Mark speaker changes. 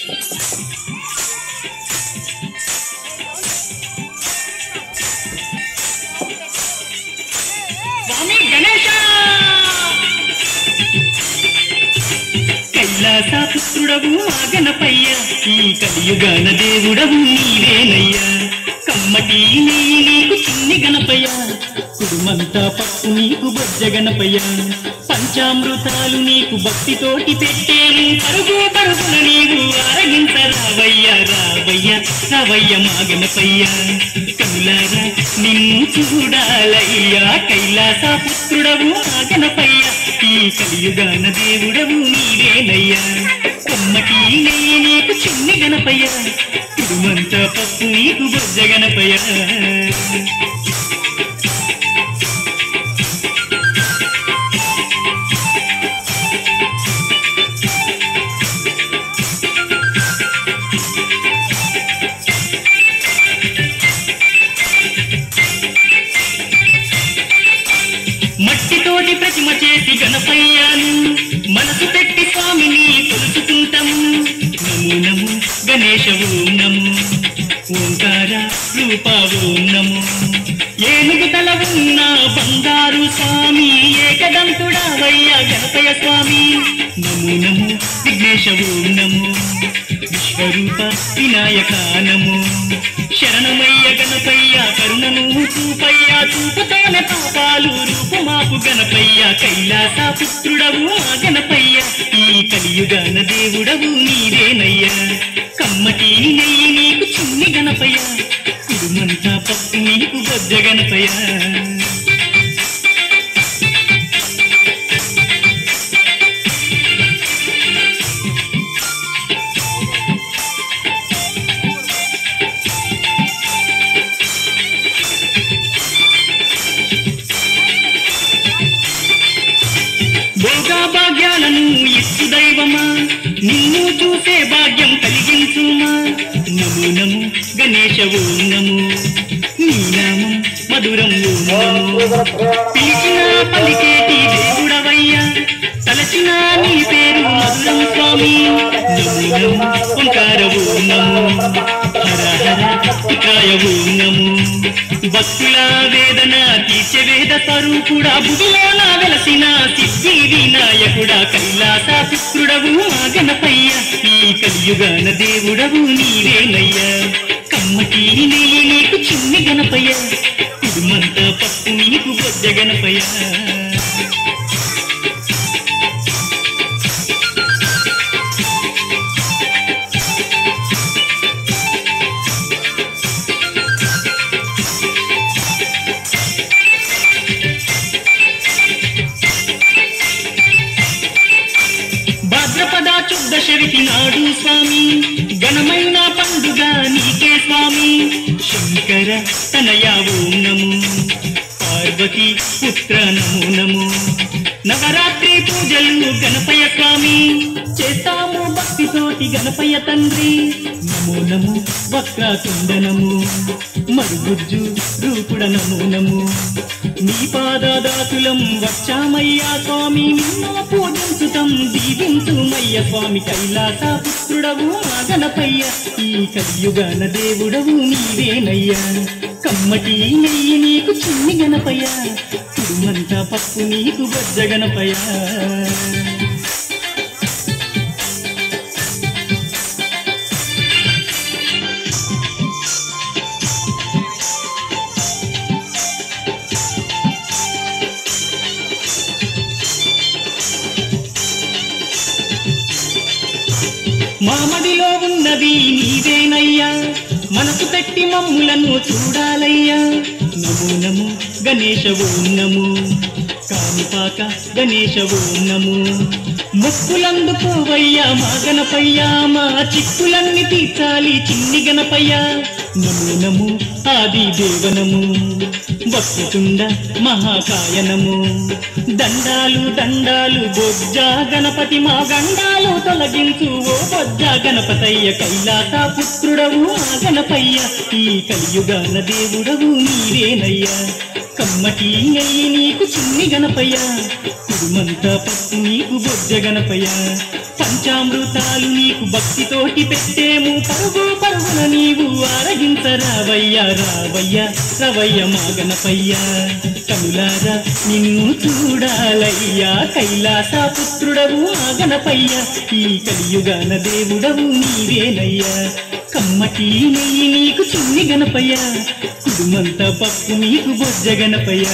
Speaker 1: స్వామి గణేశ కైలాస పుత్రుడవు మా గణపయ్య, ఈ కలియుగాన దేవుడవు నీవేనయ్యా. కమ్మటి నెయ్యి నీకు చిన్ని గణపయ్య, కుడుమంతా పప్పు నీకు బొజ్జ గణపయ్య. పంచామృతాలు నీకు భక్తితోటి పెట్టేను, పరుగు పరుగున నీవు ఆరగించ రావయ్య రావయ్య రావయ్య మా గణపయ్య. కనులారా నిన్ను చూడాలయ్యా, కైలాస పుత్రుడవు మా గణపయ్య, ఈ కలియుగాన దేవుడవు నీవేనయ్యా. కొమ్మటి నెయ్యి నీకు చిన్ని గణపయ్య, కుడుమంతా పప్పు నీకు బొజ్జ గణపయ్య. మట్టితోటి ప్రతిమ చేసి గణపయ్యాను, మనసు పెట్టి స్వామిని కొలుసుకుంటాము. నమో నమో గణేశ ఓం నమో, ఓంకార రూప ఓం నమో. ఏనుగు తల ఉన్న బంగారు స్వామి, ఏకదంతుడవయ్య గణపయ్య స్వామి. నమో నమో విఘ్నేశ ఓం నమో, విశ్వరూప వినాయక నమో. శరణమయ్య గణపయ్య, కరుణను చూపయ్య, చూపుతోనే పాపాలు రూపుమాపు గణపయ్య. కైలాస పుత్రుడవు మా గణపయ్య, ఈ కలియుగాన దేవుడవు నీవేనయ్యా. కమ్మటి నెయ్యి నీకు చిన్ని గణపయ్య, కుడుమంతా పప్పు నీకు బొజ్జ గణపయ్య. భోగా భాగ్యాలను ఇచ్చు దైవమా, నిన్ను చూసే భాగ్యం కలిగించుమా. నమో నమో గణేశ ఓం నమో, నీ నామం మధురం ఓం నమో. పిలిచిన పలికేటి దేవుడవయ్యా, తలచిన నీ పేరు మధురం స్వామి. నమో నమో ఓంకార ఓం నమో, హర హర శిఖాయ ఓం నమో. భక్తుల వేదన తీర్చే వేద స్వరూపుడా, బుడిలోన వెలసిన సిద్ధి వినాయకుడా. కైలాస పుత్రుడవు మా గణపయ్య, ఈ కలియుగాన దేవుడవు నీవేనయ్యా. కమ్మటి నెయ్యి నీకు చిన్ని గణపయ్య, కుడుమంతా పప్పు నీకు బొజ్జ గణపయ్య. భాద్రపద చుద్దశవితి నాడు స్వామి, ఘనమైన పండుగ నీకే స్వామి. శంకర తనయా ఓం నమో, పార్వతి పుత్ర నమో నమో. నవరాత్రి పూజలు గణపయ్య స్వామి, చేస్తాము భక్తితోటి గణపయ్య తండ్రి. నమో నమో వక్రతుండ నమో, మరుగుజ్జు రూపుడ నమో నమో. నీ పాదదాతులం వచ్చామయ్యా స్వామి, నిన్ను పూజించుతం దీవించుమయ్య స్వామి. కైలాస పుత్రుడవు మా గణపయ్య, ఈ కలియుగాన దేవుడవు నీవేనయ్యా. కమ్మటి నెయ్యి నీకు చిన్ని గణపయ్య, కుడుమంతా పప్పు నీకు బొజ్జ గణపయ్య. మామడిలో ఉన్నది నీవేనయ్యా, మనసు పెట్టి మమ్ములను చూడాలయ్యా. నమో నమో గణేశ ఓం నమో, కామిపాక గణేశ ఓం నమో. మొక్కులందుకోవయ్యా మా గణపయ్య, మా చిక్కులన్నీ తీర్చాలి చిన్ని గణపయ్య. నమో నమో ఆది దేవ నమో, వక్రతుండ మహాకాయనము దండాలు దండాలు బొజ్జ గణపతి మా గండాలు తొలగించు ఓ బొజ్జ గణపతయ్య కైలాస పుత్రుడవు ఆ గణపయ్య ఈ కలియుగాన దేవుడవు నీవేనయ్యా కమ్మటి నెయ్యి నీకు చిన్ని గణపయ్య కుడుమంతా పప్పు నీకు బొజ్జ గణపయ్య పంచామృతాలు నీకు భక్తితోటి పెట్టేము పరుగు పరుగున నీవు ఆరగించరావయ్యా రావయ్యా రవయ్య మా గణపయ్య కనులారా నిన్ను చూడాలయ్యా కైలాస పుత్రుడవు ఆ గణపయ్య ఈ కలియుగాన దేవుడవు నీవేనయ్యా కమ్మటి నెయ్యి నీకు చిన్ని గణపయ్య కుడుమంతా పప్పు నీకు బొజ్జ గణపయ్య